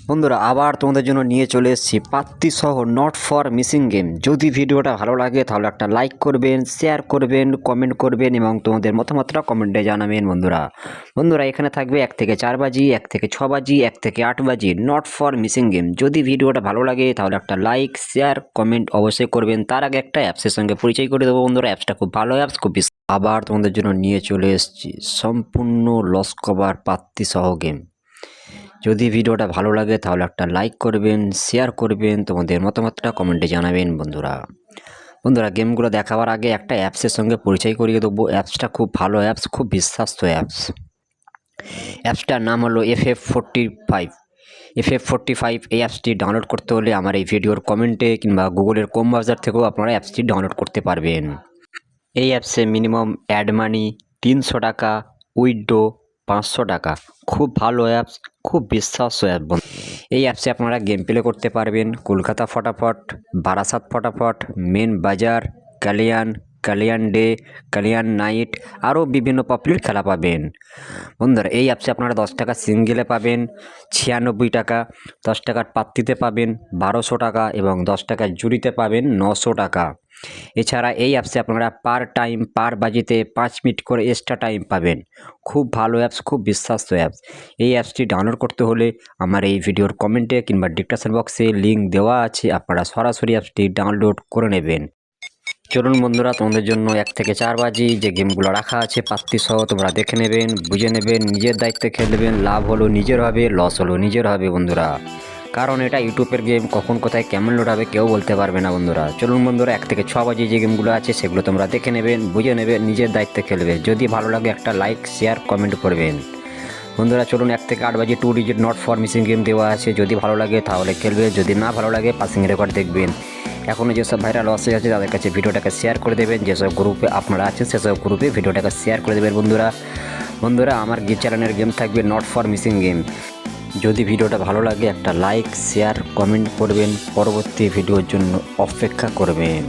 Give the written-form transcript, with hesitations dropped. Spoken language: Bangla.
বন্ধুরা আবার তোমাদের জন্য নিয়ে চলে এসেছি পাত্তি সহ নট ফর মিসিং গেম। যদি ভিডিওটা ভালো লাগে তাহলে একটা লাইক করবেন, শেয়ার করবেন, কমেন্ট করবেন এবং তোমাদের মতামতটা কমেন্টে জানাবেন। বন্ধুরা এখানে থাকবে 1 থেকে 4 বাজি, 1 থেকে 6 বাজি, 1 থেকে 8 বাজি নট ফর মিসিং গেম। যদি ভিডিওটা ভালো লাগে তাহলে একটা লাইক, শেয়ার, কমেন্ট অবশ্যই করবেন। তার আগে একটা অ্যাপসের সঙ্গে পরিচয় করে দেবো বন্ধুরা। অ্যাপসটা খুব ভালো অ্যাপস, খুব আবার তোমাদের জন্য নিয়ে চলে এসেছি সম্পূর্ণ লস কভার পাত্তি সহ গেম। যদি ভিডিওটা ভালো লাগে তাহলে একটা লাইক করবেন, শেয়ার করবেন, তোমাদের মতামতটা কমেন্টে জানাবেন। বন্ধুরা গেমগুলো দেখাবার আগে একটা অ্যাপসের সঙ্গে পরিচয় করিয়ে দেবো। অ্যাপসটা খুব ভালো অ্যাপস, খুব বিশ্বাস্ত অ্যাপস। অ্যাপসটার নাম হলো FF45। FF45 এই অ্যাপসটি ডাউনলোড করতে হলে আমার এই ভিডিওর কমেন্টে কিংবা গুগলের ক্রোম ব্রাউজার থেকেও আপনারা অ্যাপসটি ডাউনলোড করতে পারবেন। এই অ্যাপসে মিনিমাম অ্যাড মানি 300 টাকা, উইথড্র 500 টাকা। খুব ভালো অ্যাপস, খুব বিশ্বাস্য অ্যাপ। এই অ্যাপসে আপনারা গেম প্লে করতে পারবেন কলকাতা ফটাফট, বারাসাত ফটাফট, মেন বাজার, কালিয়ান ডে, কালিয়ান নাইট, আরও বিভিন্ন পপুলার খেলা পাবেন। বন্ধুরা এই অ্যাপসে আপনারা 10 টাকা সিঙ্গেলে পাবেন 96 টাকা, 10 টাকার পাত্তিতে পাবেন 1200 টাকা এবং 10 টাকার জুড়িতে পাবেন 900 টাকা। এছাড়া এই অ্যাপসে আপনারা পার টাইম, পার বাজিতে 5 মিনিট করে এক্সট্রা টাইম পাবেন। খুব ভালো অ্যাপস, খুব বিশ্বাস্ত অ্যাপস। এই অ্যাপসটি ডাউনলোড করতে হলে আমার এই ভিডিওর কমেন্টে কিংবা ডিসক্রিপশন বক্সে লিঙ্ক দেওয়া আছে, আপনারা সরাসরি অ্যাপসটি ডাউনলোড করে নেবেন। চলুন বন্ধুরা তোমাদের জন্য 1 থেকে 4 বাজি যে গেমগুলো রাখা আছে পাত্তি সহ তোমরা দেখে নেবেন, বুঝে নেবেন, নিজের দায়িত্বে খেলবেন। লাভ হলো নিজের হবে, লস হলো নিজের হবে বন্ধুরা, কারণ এটা ইউটিউবের গেম, কখন কোথায় কেমন লোড হবে কেউ বলতে পারবে না বন্ধুরা। চলুন বন্ধুরা 1 থেকে 6 বাজি যে গেমগুলো আছে সেগুলো তোমরা দেখে নেবেন, বুঝে নেবেন, নিজের দায়িত্বে খেলবে। যদি ভালো লাগে একটা লাইক, শেয়ার, কমেন্ট করবেন। বন্ধুরা চলুন 1 থেকে 8 বাজি 2 digit not for missing game দেওয়া আছে। যদি ভালো লাগে তাহলে খেলবে, যদি না ভালো লাগে পাসিং রেকর্ড দেখবেন। এখনও যেসব ভাইরা লসে আছে তাদের কাছে ভিডিওটাকে শেয়ার করে দেবেন। যেসব গ্রুপে আপনারা আছেন সেসব গ্রুপে ভিডিওটাকে শেয়ার করে দেবেন বন্ধুরা আমার চ্যানেলের গেম থাকবে নট ফর মিসিং গেম। যদি ভিডিওটা ভালো লাগে একটা লাইক, শেয়ার, কমেন্ট করবেন। পরবর্তী ভিডিওর জন্য অপেক্ষা করবেন।